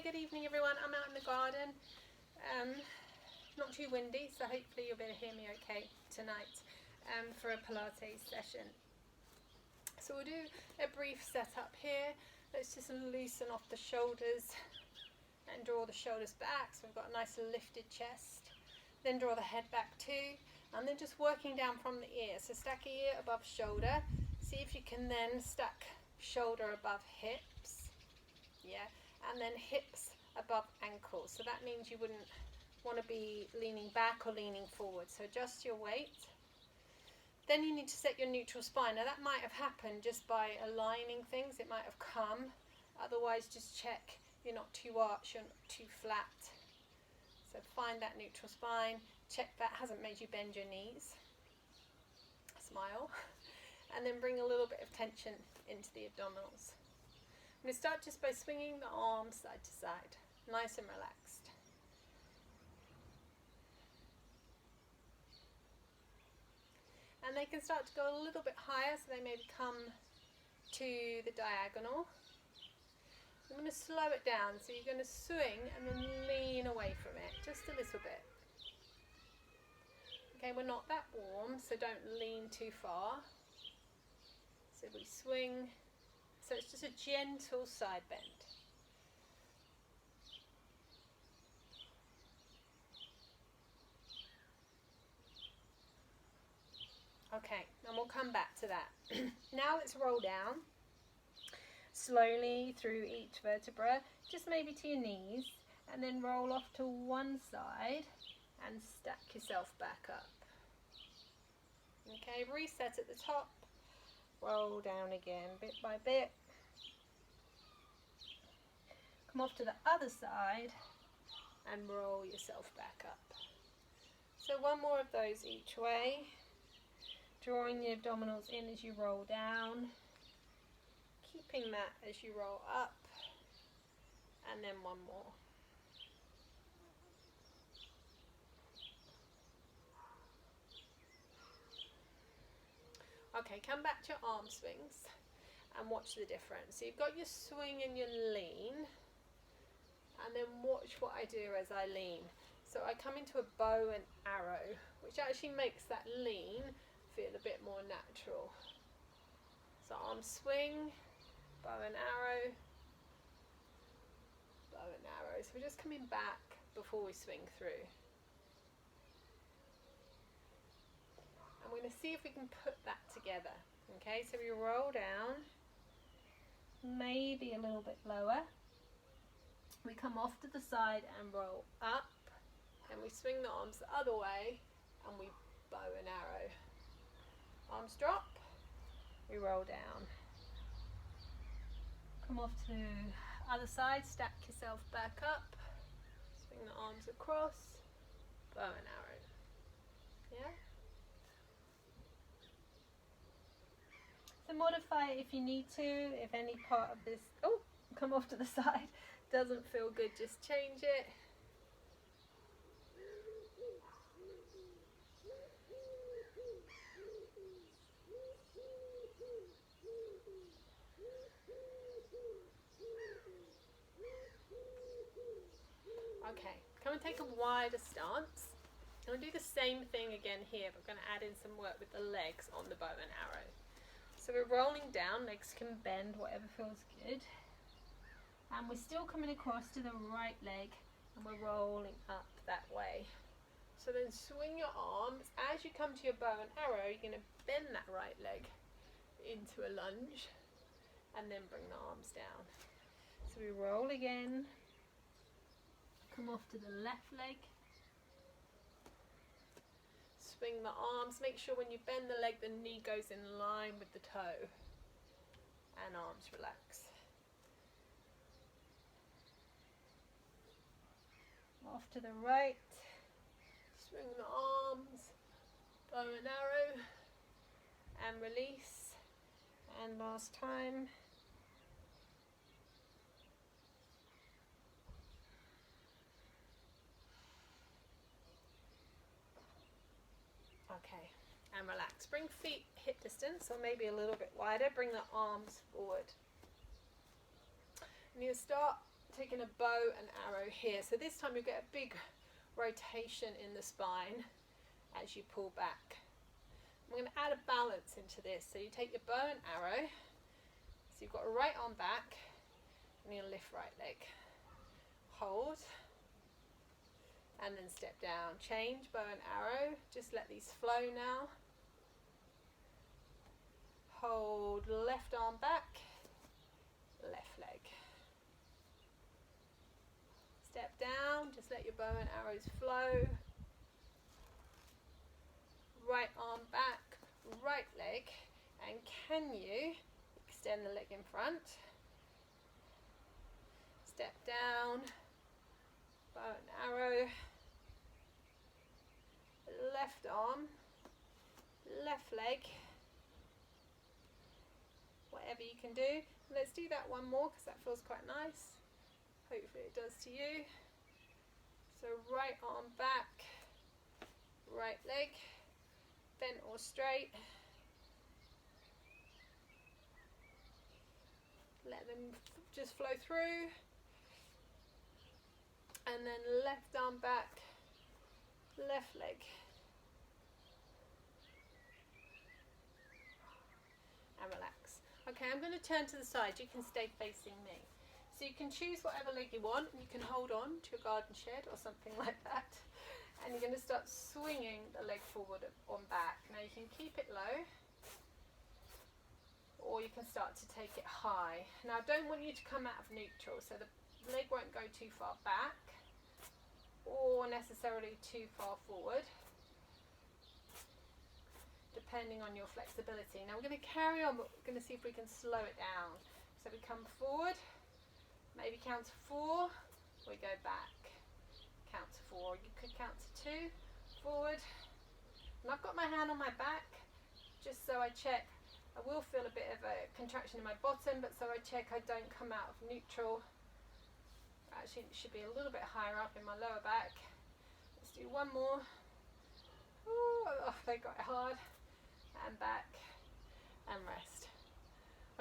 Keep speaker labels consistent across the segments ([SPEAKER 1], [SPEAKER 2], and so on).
[SPEAKER 1] good evening everyone. I'm out in the garden. Not too windy, so hopefully you'll be able to hear me okay tonight for a Pilates session. So we'll do a brief setup here. Let's just loosen off the shoulders and draw the shoulders back so we've got a nice lifted chest. Then draw the head back too, and then just working down from the ear. So stack ear above shoulder. See if you can then stack shoulder above hips. Yeah, and then hips above ankles. So that means you wouldn't want to be leaning back or leaning forward. So adjust your weight. Then you need to set your neutral spine. Now that might have happened just by aligning things. It might have come. Otherwise just check you're not too arched, you're not too flat. So find that neutral spine. Check that hasn't made you bend your knees. Smile. And then bring a little bit of tension into the abdominals. I'm going to start just by swinging the arms side to side, nice and relaxed. And they can start to go a little bit higher, so they maybe come to the diagonal. I'm going to slow it down, so you're going to swing and then lean away from it, just a little bit. Okay, we're not that warm, so don't lean too far. So we swing. So it's just a gentle side bend. Okay, and we'll come back to that. Now let's roll down slowly through each vertebra, just maybe to your knees, and then roll off to one side and stack yourself back up. Okay, reset at the top. Roll down again bit by bit. Come off to the other side and roll yourself back up. So one more of those each way. Drawing the abdominals in as you roll down. Keeping that as you roll up. And then one more. Okay, come back to your arm swings and watch the difference. So you've got your swing and your lean, and then watch what I do as I lean. So I come into a bow and arrow, which actually makes that lean feel a bit more natural. So arm swing, bow and arrow, bow and arrow. So we're just coming back before we swing through. And we're going to see if we can put that together. Okay, so we roll down, maybe a little bit lower. We come off to the side and roll up, and we swing the arms the other way, and we bow and arrow. Arms drop, we roll down. Come off to other side, stack yourself back up, swing the arms across, bow and arrow. Yeah? So modify it if you need to, if any part of this, come off to the side, doesn't feel good, just change it. Okay, come and take a wider stance. I'm going to do the same thing again here, but we're going to add in some work with the legs on the bow and arrow. So we're rolling down, legs can bend, whatever feels good. And we're still coming across to the right leg, and we're rolling up that way. So then swing your arms. As you come to your bow and arrow, you're going to bend that right leg into a lunge, and then bring the arms down. So we roll again. Come off to the left leg. Swing the arms. Make sure when you bend the leg, the knee goes in line with the toe. And arms relax. Off to the right. Swing the arms. Bow and arrow. And release. And last time. Okay, and relax. Bring feet hip distance, or maybe a little bit wider. Bring the arms forward. And you start taking a bow and arrow here. So this time you get a big rotation in the spine as you pull back. I'm going to add a balance into this. So you take your bow and arrow. So you've got a right arm back and you're going to lift right leg. Hold. And then step down. Change bow and arrow. Just let these flow now. Hold, left arm back, left leg. Step down, just let your bow and arrows flow. Right arm back, right leg. And can you extend the leg in front? Step down, bow and arrow. Left arm, left leg. Whatever you can do. Let's do that one more because that feels quite nice. Hopefully it does to you. So right arm back, right leg, bent or straight. Let them just flow through. And then left arm back, left leg. And relax. Okay, I'm going to turn to the side. You can stay facing me. So you can choose whatever leg you want. You can hold on to your garden shed or something like that. And you're going to start swinging the leg forward on back. Now you can keep it low. Or you can start to take it high. Now I don't want you to come out of neutral. So the leg won't go too far back. Or necessarily too far forward. Depending on your flexibility. Now we're going to carry on, but we're going to see if we can slow it down. So we come forward, maybe count to 4, we go back, count to 4. You could count to 2, forward. And I've got my hand on my back, just so I check. I will feel a bit of a contraction in my bottom, but so I check I don't come out of neutral. Actually, it should be a little bit higher up in my lower back. Let's do one more. Ooh, oh, they got it hard. And back and rest.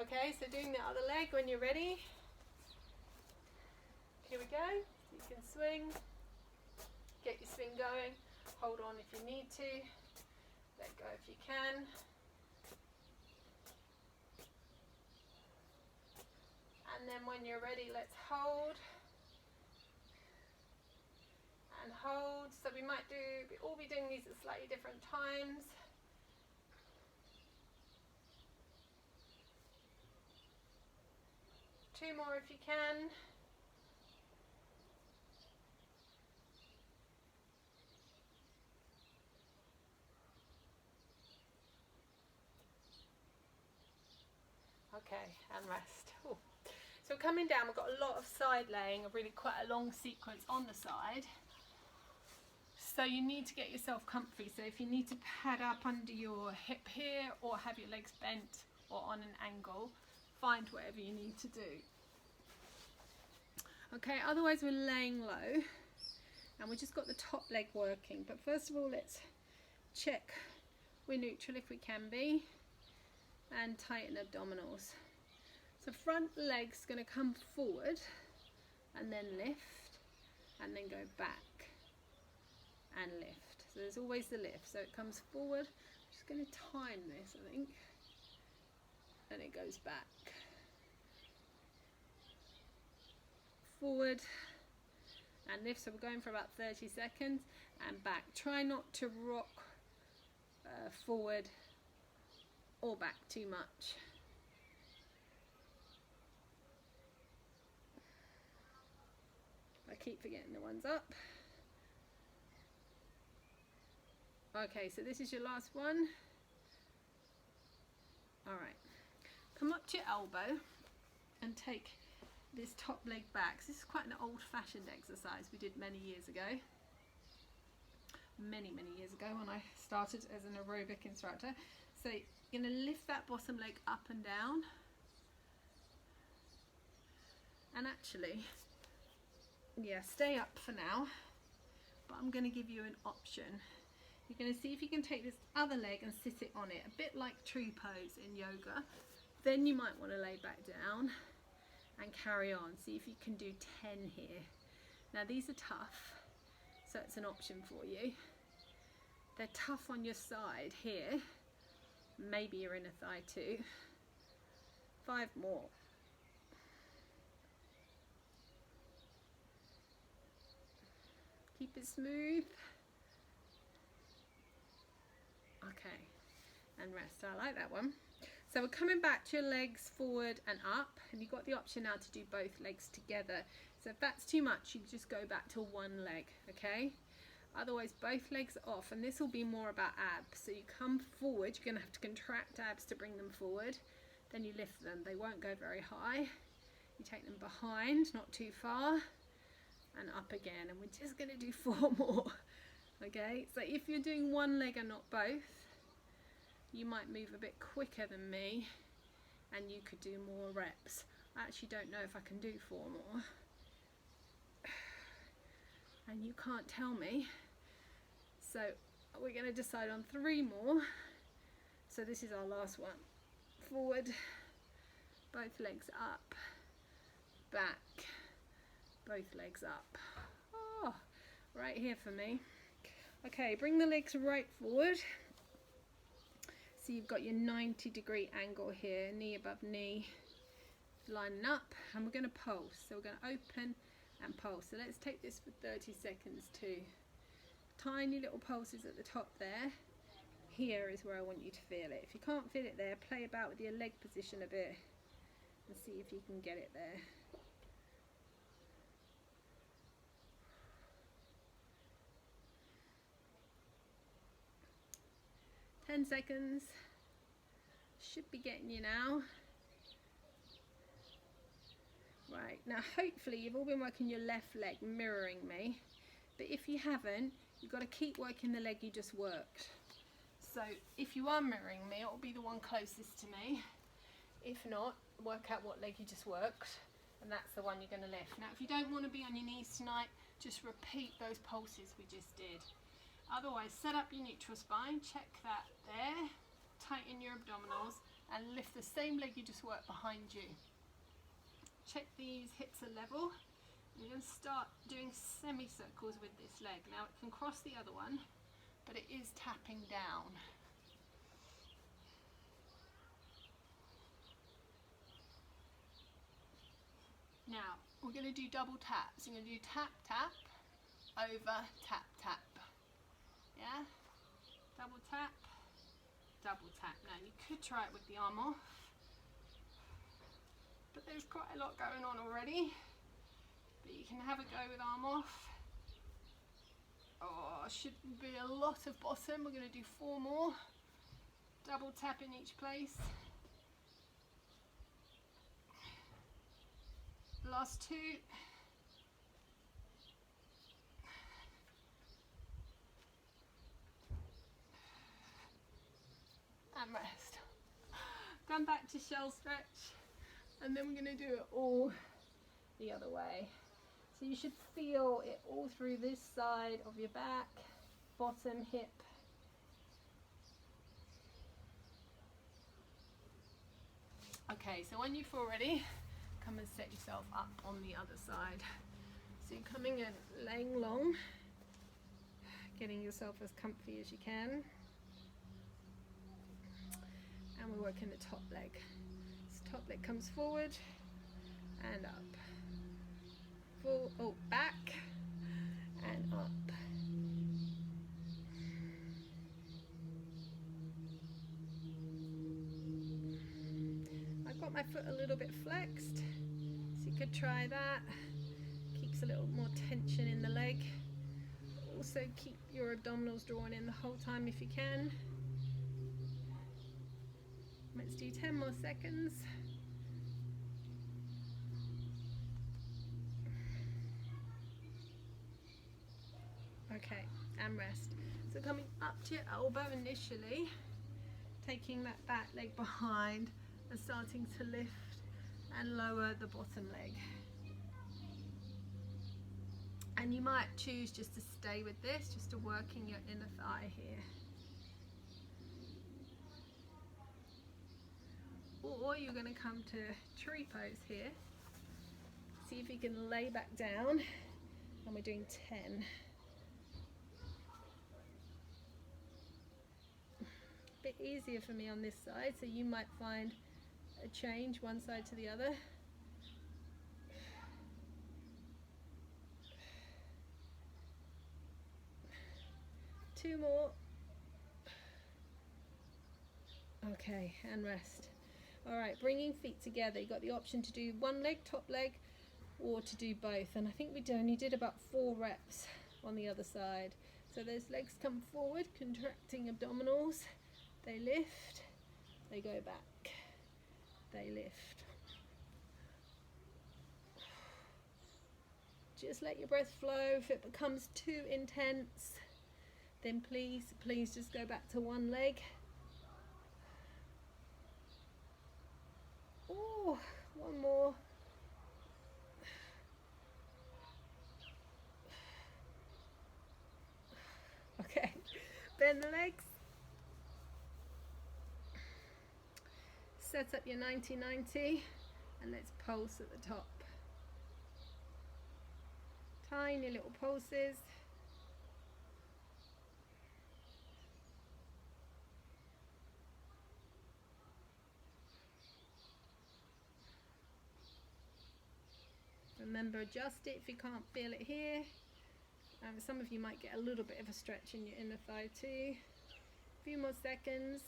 [SPEAKER 1] Okay, so doing the other leg when you're ready. Here we go. You can swing. Get your swing going. Hold on if you need to. Let go if you can. And then when you're ready, let's hold. And hold. So we might all be doing these at slightly different times. Two more if you can. Okay, and rest. Ooh. So coming down, we've got a lot of side laying, really quite a long sequence on the side. So you need to get yourself comfy. So if you need to pad up under your hip here or have your legs bent or on an angle, find whatever you need to do. Okay, otherwise we're laying low and we just got the top leg working. But first of all, let's check we're neutral if we can be and tighten abdominals. So front leg's going to come forward and then lift and then go back and lift. So there's always the lift. So it comes forward. I'm just going to time this, I think. And it goes back. Forward and lift. So we're going for about 30 seconds and back. Try not to rock forward or back too much. I keep forgetting the ones up. Okay, so this is your last one. All right, come up to your elbow and take this top leg back. So this is quite an old-fashioned exercise we did many years ago. Many years ago when I started as an aerobic instructor. So you're going to lift that bottom leg up and down. And actually, yeah, stay up for now. But I'm going to give you an option. You're going to see if you can take this other leg and sit it on it, a bit like tree pose in yoga. Then you might want to lay back down and carry on. See if you can do 10 here. Now these are tough, so it's an option for you. They're tough on your side here, maybe your inner thigh too. 5 more. Keep it smooth. Okay, and rest. I like that one. So we're coming back to your legs forward and up, and you've got the option now to do both legs together. So if that's too much, you just go back to one leg, okay? Otherwise, both legs are off, and this will be more about abs. So you come forward, you're going to have to contract abs to bring them forward. Then you lift them. They won't go very high. You take them behind, not too far, and up again. And we're just going to do 4 more, okay? So if you're doing one leg and not both, you might move a bit quicker than me, and you could do more reps. I actually don't know if I can do 4 more. And you can't tell me. So we're going to decide on 3 more. So this is our last one. Forward, both legs up, back, both legs up. Oh, right here for me. Okay, bring the legs right forward. So you've got your 90-degree angle here, knee above knee, lining up, and we're going to pulse. So we're going to open and pulse. So let's take this for 30 seconds too. Tiny little pulses at the top there. Here is where I want you to feel it. If you can't feel it there, play about with your leg position a bit and see if you can get it there. Ten seconds. Should be getting you now. Right, now hopefully you've all been working your left leg mirroring me, but if you haven't, you've got to keep working the leg you just worked. So if you are mirroring me, it will be the one closest to me. If not, work out what leg you just worked, and that's the one you're going to lift. Now if you don't want to be on your knees tonight, just repeat those pulses we just did. Otherwise, set up your neutral spine, check that there, tighten your abdominals, and lift the same leg you just worked behind you. Check these hips are level. You're going to start doing semicircles with this leg. Now it can cross the other one, but it is tapping down. Now we're going to do double taps. You're going to do tap, tap, over, tap, tap. Yeah? Double tap, double tap. Now you could try it with the arm off, but there's quite a lot going on already. But you can have a go with arm off. Oh, should be a lot of bottom. We're going to do 4 more. Double tap in each place. Last 2. And rest. Come back to shell stretch. And then we're going to do it all the other way. So you should feel it all through this side of your back, bottom, hip. Okay, so when you feel ready, come and set yourself up on the other side. So you're coming in, laying long, getting yourself as comfy as you can. And we're working the top leg. So top leg comes forward and up. Full, back and up. I've got my foot a little bit flexed, so you could try that. Keeps a little more tension in the leg. Also keep your abdominals drawn in the whole time if you can. Let's do 10 more seconds. Okay, and rest. So coming up to your elbow initially, taking that back leg behind and starting to lift and lower the bottom leg. And you might choose just to stay with this, just to working your inner thigh here. Or you're going to come to tree pose here. See if you can lay back down, and we're doing 10. A bit easier for me on this side, so you might find a change one side to the other. Two more. Okay, and rest. All right, bringing feet together. You got the option to do one leg, top leg, or to do both. And I think we only did about 4 reps on the other side. So those legs come forward, contracting abdominals. They lift, they go back, they lift. Just let your breath flow. If it becomes too intense, then please just go back to one leg. Oh, one more. Okay, bend the legs. Set up your 90-90 and let's pulse at the top. Tiny little pulses. Remember, adjust it if you can't feel it here. Some of you might get a little bit of a stretch in your inner thigh too. A few more seconds.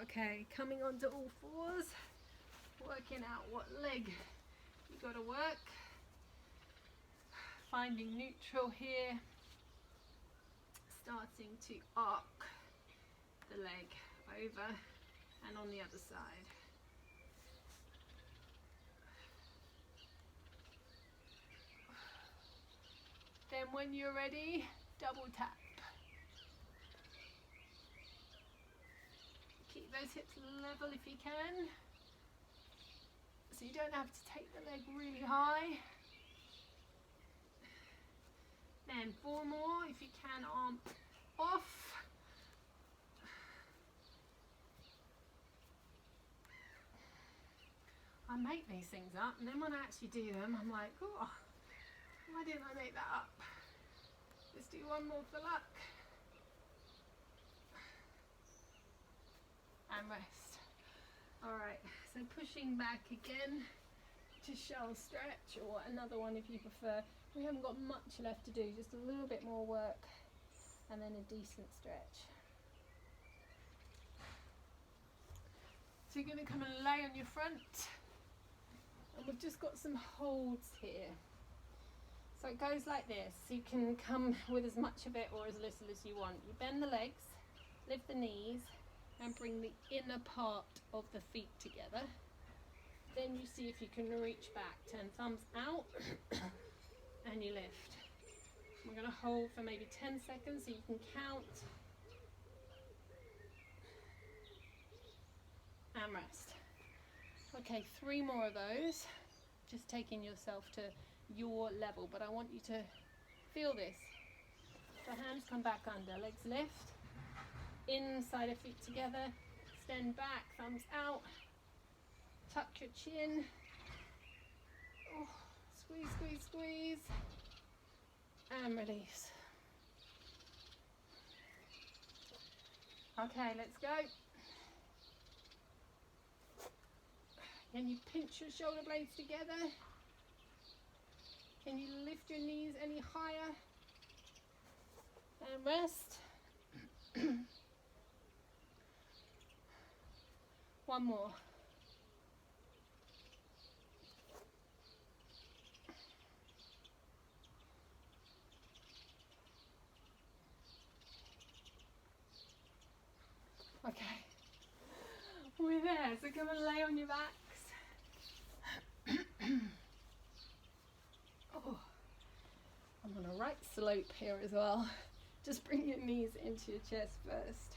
[SPEAKER 1] Okay, coming onto all fours, working out what leg you got to work. Finding neutral here. Starting to arc the leg over and on the other side. Then when you're ready, double tap. Keep those hips level if you can. So you don't have to take the leg really high. Then 4 more if you can, arm off. I make these things up, and then when I actually do them, I'm like, oh, why didn't I make that up? Let's do one more for luck. And rest. Alright, so pushing back again to shell stretch, or another one if you prefer. We haven't got much left to do, just a little bit more work and then a decent stretch. So you're going to come and lay on your front, and we've just got some holds here. So it goes like this. You can come with as much of it or as little as you want. You bend the legs, lift the knees, and bring the inner part of the feet together. Then you see if you can reach back. Turn thumbs out and you lift. We're going to hold for maybe 10 seconds so you can count. And rest. Okay, 3 more of those. Just taking yourself to your level, but I want you to feel this. So hands come back under, legs lift, inside of feet together, extend back, thumbs out, tuck your chin, oh, squeeze, squeeze, squeeze, and release. Okay, let's go. Can you pinch your shoulder blades together? Can you lift your knees any higher? And rest. One more. Okay. We're there, so come and lay on your backs. Oh, I'm on a right slope here as well. Just bring your knees into your chest first.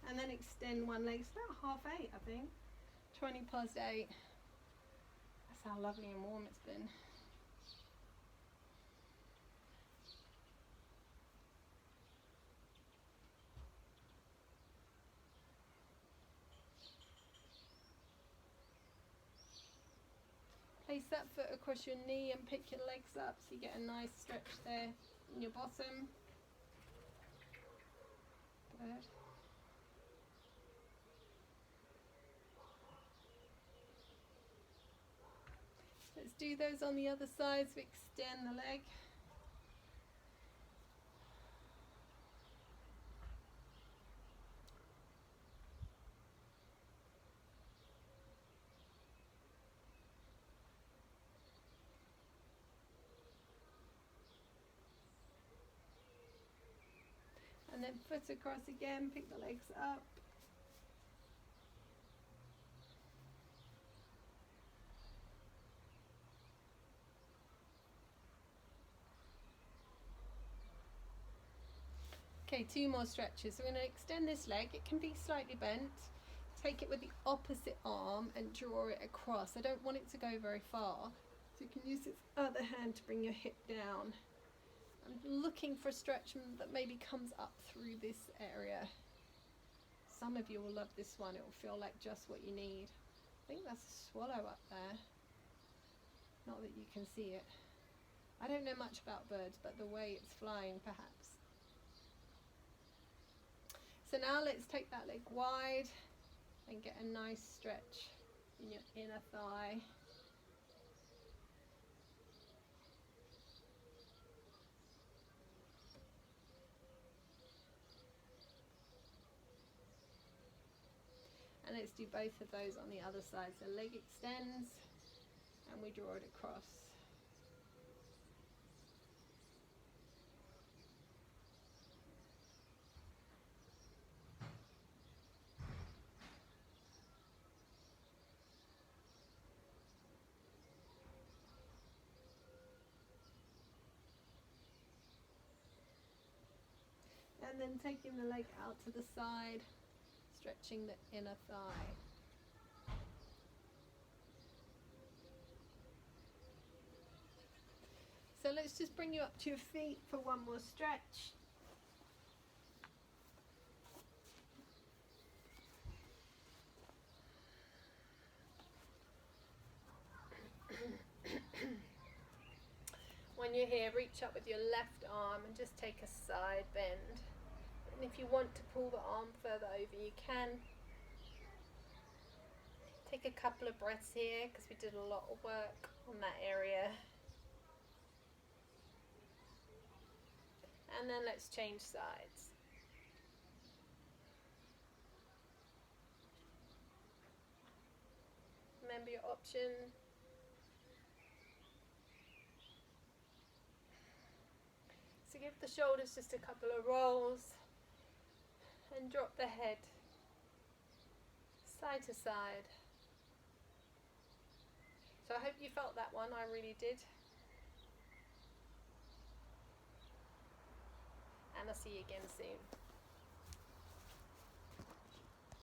[SPEAKER 1] And then extend one leg. It's about 8:30, I think. 20 past 8. That's how lovely and warm it's been. Place that foot across your knee and pick your legs up so you get a nice stretch there in your bottom. Good. Let's do those on the other side, so extend the leg. And then foot across again, pick the legs up. Okay, 2 more stretches. So we're going to extend this leg. It can be slightly bent. Take it with the opposite arm and draw it across. I don't want it to go very far. So you can use this other hand to bring your hip down. I'm looking for a stretch that maybe comes up through this area. Some of you will love this one. It will feel like just what you need. I think that's a swallow up there. Not that you can see it. I don't know much about birds, but the way it's flying perhaps. So now let's take that leg wide and get a nice stretch in your inner thigh. And let's do both of those on the other side. So leg extends and we draw it across. And then taking the leg out to the side, stretching the inner thigh. So let's just bring you up to your feet for one more stretch. When you're here, reach up with your left arm and just take a side bend. And if you want to pull the arm further over, you can. Take a couple of breaths here because we did a lot of work on that area. And then let's change sides. Remember your option. So give the shoulders just a couple of rolls and drop the head side to side. So I hope you felt that one, I really did. And I'll see you again soon.